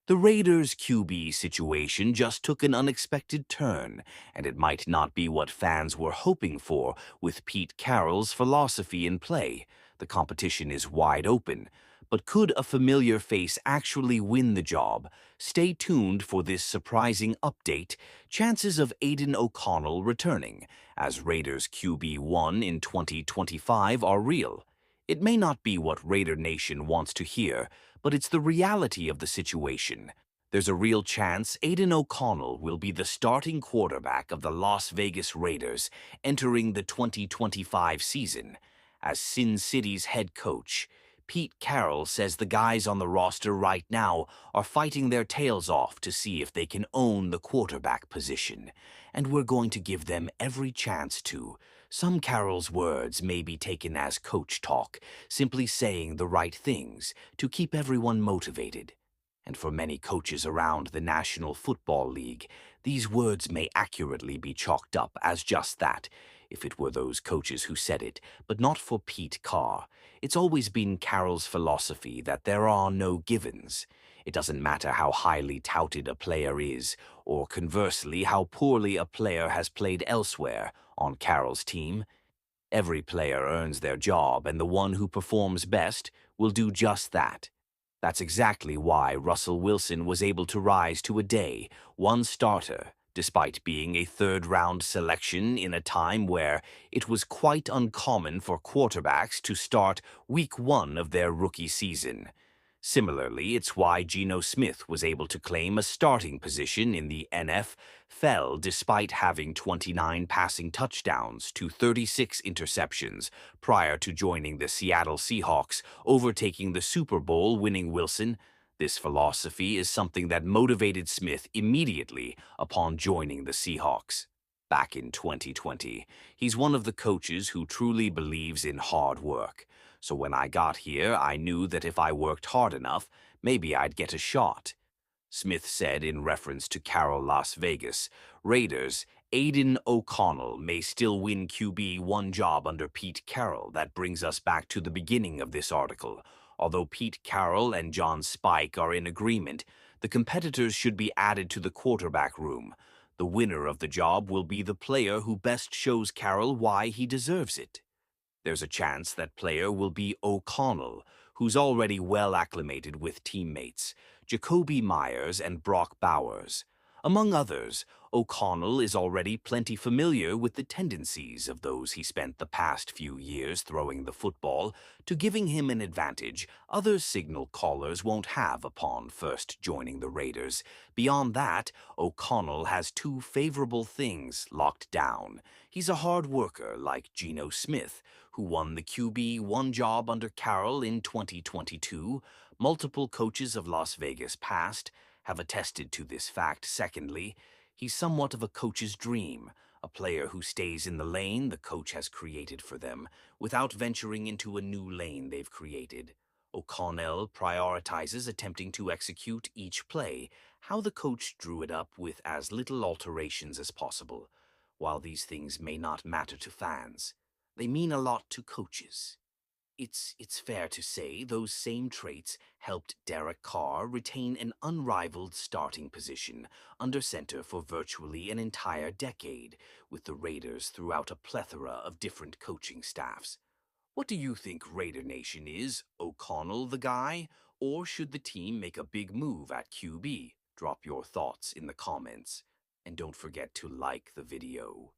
The Raiders' QB situation just took an unexpected turn, and it might not be what fans were hoping for with Pete Carroll's philosophy in play. The competition is wide open. But could a familiar face actually win the job? Stay tuned for this surprising update. Chances of Aidan O'Connell returning as Raiders QB1 in 2025 are real. It may not be what Raider Nation wants to hear, but it's the reality of the situation. There's a real chance Aidan O'Connell will be the starting quarterback of the Las Vegas Raiders entering the 2025 season. As Sin City's head coach, Pete Carroll says the guys on the roster right now are fighting their tails off to see if they can own the quarterback position, and we're going to give them every chance to. Some Carroll's words may be taken as coach talk, simply saying the right things to keep everyone motivated. And for many coaches around the National Football League, these words may accurately be chalked up as just that, if it were those coaches who said it, but not for Pete Carr. It's always been Carroll's philosophy that there are no givens. It doesn't matter how highly touted a player is, or conversely how poorly a player has played elsewhere on Carroll's team. Every player earns their job, and the one who performs best will do just that. That's exactly why Russell Wilson was able to rise to a day, one starter, despite being a third-round selection in a time where it was quite uncommon for quarterbacks to start week one of their rookie season. Similarly, it's why Geno Smith was able to claim a starting position in the NFL despite having 29 passing touchdowns to 36 interceptions prior to joining the Seattle Seahawks, overtaking the Super Bowl winning Wilson. This philosophy is something that motivated Smith immediately upon joining the Seahawks. Back in 2020, he's one of the coaches who truly believes in hard work. So when I got here, I knew that if I worked hard enough, maybe I'd get a shot. Smith said in reference to Carroll Las Vegas, Raiders, Aidan O'Connell may still win QB1 job under Pete Carroll. That brings us back to the beginning of this article. Although Pete Carroll and John Spike are in agreement, the competitors should be added to the quarterback room. The winner of the job will be the player who best shows Carroll why he deserves it. There's a chance that player will be O'Connell, who's already well acclimated with teammates, Jacoby Myers and Brock Bowers. Among others, O'Connell is already plenty familiar with the tendencies of those he spent the past few years throwing the football to giving him an advantage other signal callers won't have upon first joining the Raiders. Beyond that, O'Connell has two favorable things locked down. He's a hard worker like Geno Smith, who won the QB1 job under Carroll in 2022. Multiple coaches of Las Vegas past have attested to this fact. Secondly, he's somewhat of a coach's dream, a player who stays in the lane the coach has created for them, without venturing into a new lane they've created. O'Connell prioritizes attempting to execute each play, how the coach drew it up with as little alterations as possible. While these things may not matter to fans, they mean a lot to coaches. It's fair to say those same traits helped Derek Carr retain an unrivaled starting position under center for virtually an entire decade, with the Raiders throughout a plethora of different coaching staffs. What do you think, Raider Nation? Is O'Connell the guy, or should the team make a big move at QB? Drop your thoughts in the comments, and don't forget to like the video.